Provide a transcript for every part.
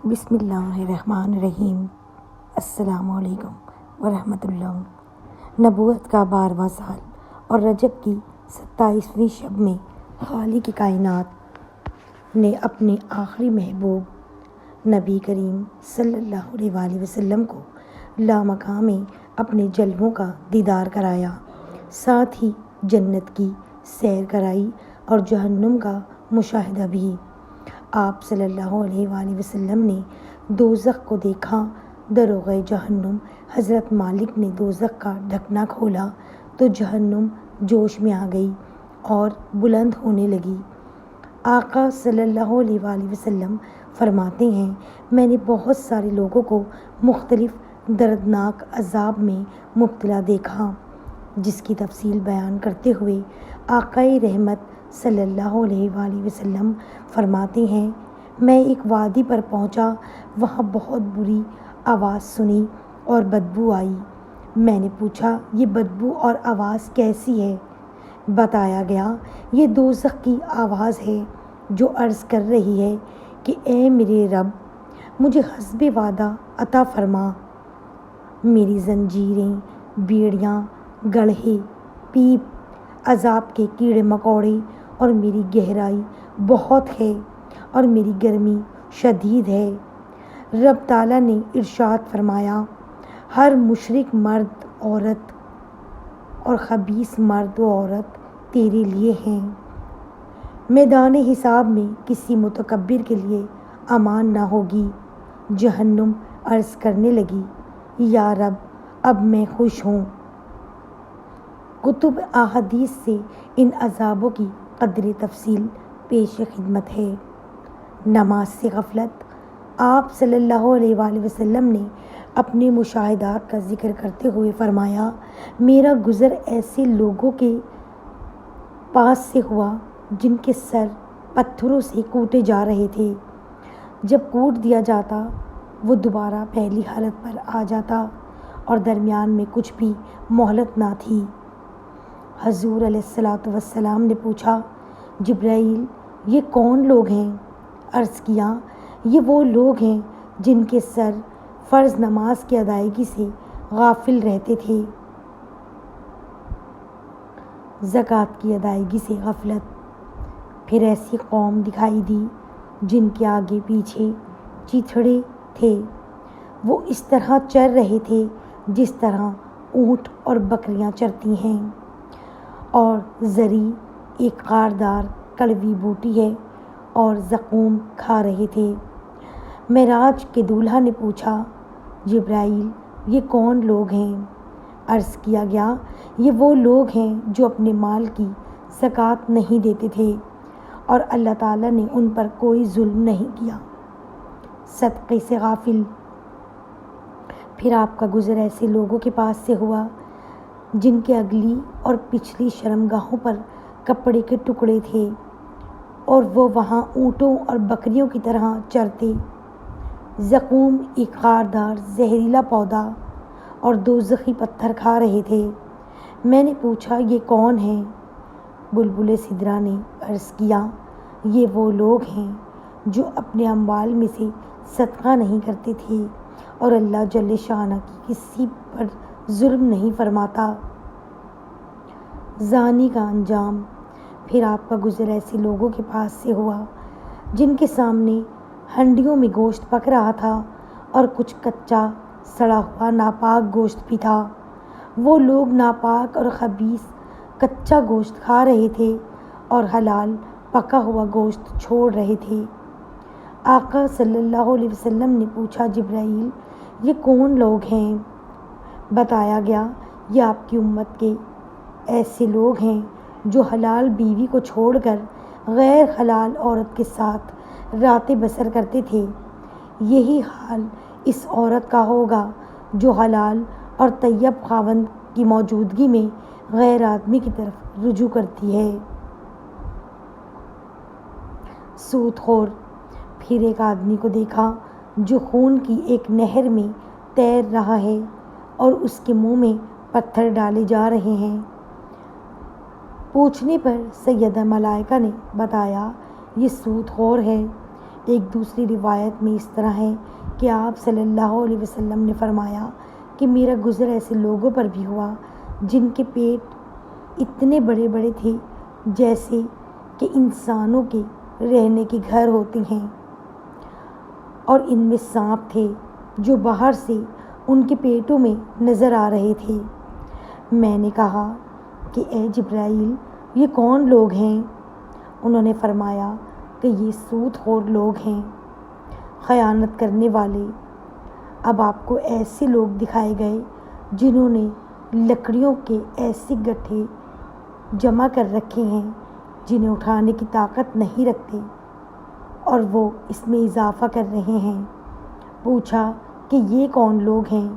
بسم اللہ الرحمن الرحیم۔ السلام علیکم ورحمۃ اللہ۔ نبوت کا 12واں سال اور رجب کی 27ویں شب میں خالق کائنات نے اپنے آخری محبوب نبی کریم صلی اللہ علیہ وآلہ وسلم کو لامقام اپنے جلووں کا دیدار کرایا، ساتھ ہی جنت کی سیر کرائی اور جہنم کا مشاہدہ بھی۔ آپ صلی اللہ علیہ وآلہ وسلم نے دوزخ کو دیکھا۔ دروغ جہنم حضرت مالک نے دوزخ کا ڈھکنا کھولا تو جہنم جوش میں آ گئی اور بلند ہونے لگی۔ آقا صلی اللہ علیہ وآلہ وسلم فرماتے ہیں، میں نے بہت سارے لوگوں کو مختلف دردناک عذاب میں مبتلا دیکھا، جس کی تفصیل بیان کرتے ہوئے آقائے رحمت صلی اللہ علیہ وآلہ وسلم فرماتے ہیں، میں ایک وادی پر پہنچا، وہاں بہت بری آواز سنی اور بدبو آئی۔ میں نے پوچھا، یہ بدبو اور آواز کیسی ہے؟ بتایا گیا، یہ دوزخ کی آواز ہے جو عرض کر رہی ہے کہ اے میرے رب، مجھے حسب وعدہ عطا فرما۔ میری زنجیریں، بیڑیاں، گڑھے، پیپ، عذاب کے کیڑے مکوڑے اور میری گہرائی بہت ہے اور میری گرمی شدید ہے۔ رب تعالیٰ نے ارشاد فرمایا، ہر مشرک مرد عورت اور خبیث مرد و عورت تیرے لیے ہیں۔ میدان حساب میں کسی متکبر کے لیے امان نہ ہوگی۔ جہنم عرض کرنے لگی، یا رب، اب میں خوش ہوں۔ کتب احادیث سے ان عذابوں کی قدر تفصیل پیش خدمت ہے۔ نماز سے غفلت۔ آپ صلی اللہ علیہ وآلہ وسلم نے اپنے مشاہدات کا ذکر کرتے ہوئے فرمایا، میرا گزر ایسے لوگوں کے پاس سے ہوا جن کے سر پتھروں سے کوٹے جا رہے تھے۔ جب کوٹ دیا جاتا وہ دوبارہ پہلی حالت پر آ جاتا اور درمیان میں کچھ بھی مہلت نہ تھی۔ حضور علیہ الصلوۃ والسلام نے پوچھا، جبرائیل، یہ کون لوگ ہیں؟ عرض کیا، یہ وہ لوگ ہیں جن کے سر فرض نماز کی ادائیگی سے غافل رہتے تھے۔ زکوٰۃ کی ادائیگی سے غفلت۔ پھر ایسی قوم دکھائی دی جن کے آگے پیچھے چیتھڑے تھے، وہ اس طرح چر رہے تھے جس طرح اونٹ اور بکریاں چرتی ہیں، اور زری ایک خاردار کڑوی بوٹی ہے اور زقوم کھا رہے تھے۔ معراج کے دولہا نے پوچھا، جبرائیل، یہ کون لوگ ہیں؟ عرض کیا گیا، یہ وہ لوگ ہیں جو اپنے مال کی زکوٰۃ نہیں دیتے تھے اور اللہ تعالیٰ نے ان پر کوئی ظلم نہیں کیا۔ صدقے سے غافل۔ پھر آپ کا گزر ایسے لوگوں کے پاس سے ہوا جن کے اگلی اور پچھلی شرمگاہوں پر کپڑے کے ٹکڑے تھے اور وہ وہاں اونٹوں اور بکریوں کی طرح چرتے۔ زقوم ایک خاردار زہریلا پودا اور دوزخی پتھر کھا رہے تھے۔ میں نے پوچھا، یہ کون ہیں؟ بلبل سدرا نے عرض کیا، یہ وہ لوگ ہیں جو اپنے اموال میں سے صدقہ نہیں کرتے تھے اور اللہ جل شانہ کی کسی پر ظلم نہیں فرماتا۔ زانی کا انجام۔ پھر آپ کا گزر ایسے لوگوں کے پاس سے ہوا جن کے سامنے ہنڈیوں میں گوشت پک رہا تھا اور کچھ کچا سڑا ہوا ناپاک گوشت بھی تھا۔ وہ لوگ ناپاک اور خبیث کچا گوشت کھا رہے تھے اور حلال پکا ہوا گوشت چھوڑ رہے تھے۔ آقا صلی اللہ علیہ وسلم نے پوچھا، جبرائیل، یہ کون لوگ ہیں؟ بتایا گیا، یہ آپ کی امت کے ایسے لوگ ہیں جو حلال بیوی کو چھوڑ کر غیر حلال عورت کے ساتھ راتیں بسر کرتے تھے۔ یہی حال اس عورت کا ہوگا جو حلال اور طیب خاوند کی موجودگی میں غیر آدمی کی طرف رجوع کرتی ہے۔ سود خور۔ پھر ایک آدمی کو دیکھا جو خون کی ایک نہر میں تیر رہا ہے اور اس کے منہ میں پتھر ڈالے جا رہے ہیں۔ پوچھنے پر سیدہ ملائکہ نے بتایا، یہ سود خور ہے۔ ایک دوسری روایت میں اس طرح ہے کہ آپ صلی اللہ علیہ وسلم نے فرمایا کہ میرا گزر ایسے لوگوں پر بھی ہوا جن کے پیٹ اتنے بڑے بڑے تھے جیسے کہ انسانوں کے رہنے کے گھر ہوتے ہیں، اور ان میں سانپ تھے جو باہر سے ان کے پیٹوں میں نظر آ رہے تھے۔ میں نے کہا کہ اے جبرائیل، یہ کون لوگ ہیں؟ انہوں نے فرمایا کہ یہ سود خور لوگ ہیں، خیانت کرنے والے۔ اب آپ کو ایسے لوگ دکھائے گئے جنہوں نے لکڑیوں کے ایسے گٹھے جمع کر رکھے ہیں جنہیں اٹھانے کی طاقت نہیں رکھتے، اور وہ اس میں اضافہ کر رہے ہیں۔ پوچھا کہ یہ کون لوگ ہیں؟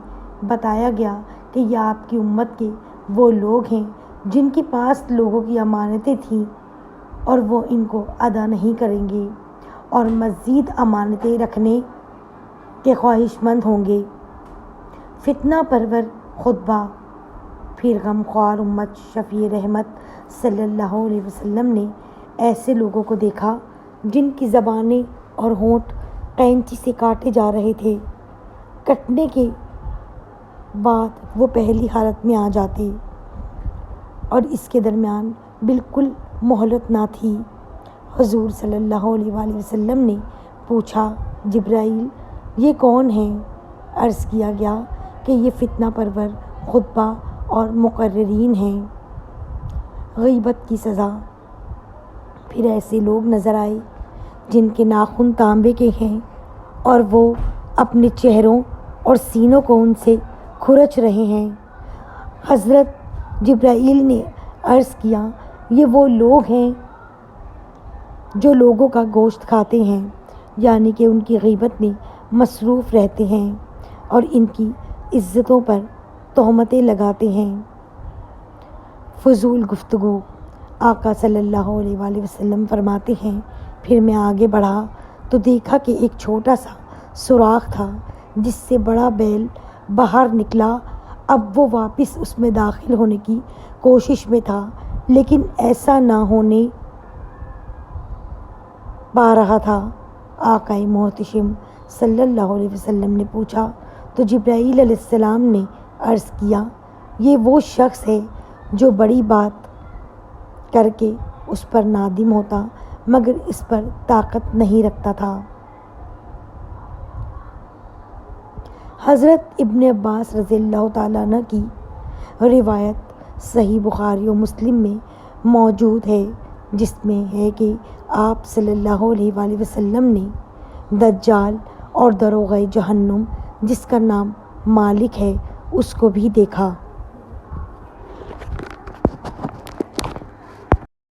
بتایا گیا کہ یہ آپ کی امت کے وہ لوگ ہیں جن کے پاس لوگوں کی امانتیں تھیں اور وہ ان کو ادا نہیں کریں گے اور مزید امانتیں رکھنے کے خواہش مند ہوں گے۔ فتنہ پرور خطبہ۔ پھر غم خوار امت شفیع رحمت صلی اللہ علیہ وسلم نے ایسے لوگوں کو دیکھا جن کی زبانیں اور ہونٹ قینچی سے کاٹے جا رہے تھے۔ کٹنے کے بعد وہ پہلی حالت میں آ جاتے اور اس کے درمیان بالکل مہلت نہ تھی۔ حضور صلی اللہ علیہ وآلہ وسلم نے پوچھا، جبرائیل یہ کون ہیں؟ عرض کیا گیا کہ یہ فتنہ پرور خطبہ اور مقررین ہیں۔ غیبت کی سزا۔ پھر ایسے لوگ نظر آئے جن کے ناخن تانبے کے ہیں اور وہ اپنے چہروں اور سینوں کو ان سے کھرچ رہے ہیں۔ حضرت جبرائیل نے عرض کیا، یہ وہ لوگ ہیں جو لوگوں کا گوشت کھاتے ہیں، یعنی کہ ان کی غیبت میں مصروف رہتے ہیں اور ان کی عزتوں پر تہمتیں لگاتے ہیں۔ فضول گفتگو۔ آقا صلی اللہ علیہ وآلہ وسلم فرماتے ہیں، پھر میں آگے بڑھا تو دیکھا کہ ایک چھوٹا سا سوراخ تھا جس سے بڑا بیل باہر نکلا۔ اب وہ واپس اس میں داخل ہونے کی کوشش میں تھا لیکن ایسا نہ ہونے پا رہا تھا۔ آقا محتشم صلی اللہ علیہ وسلم نے پوچھا تو جبرائیل علیہ السلام نے عرض کیا، یہ وہ شخص ہے جو بڑی بات کر کے اس پر نادم ہوتا مگر اس پر طاقت نہیں رکھتا تھا۔ حضرت ابن عباس رضی اللہ تعالیٰ عنہ کی روایت صحیح بخاری و مسلم میں موجود ہے جس میں ہے کہ آپ صلی اللہ علیہ وآلہ وسلم نے دجال اور دروغہ جہنم جس کا نام مالک ہے اس کو بھی دیکھا۔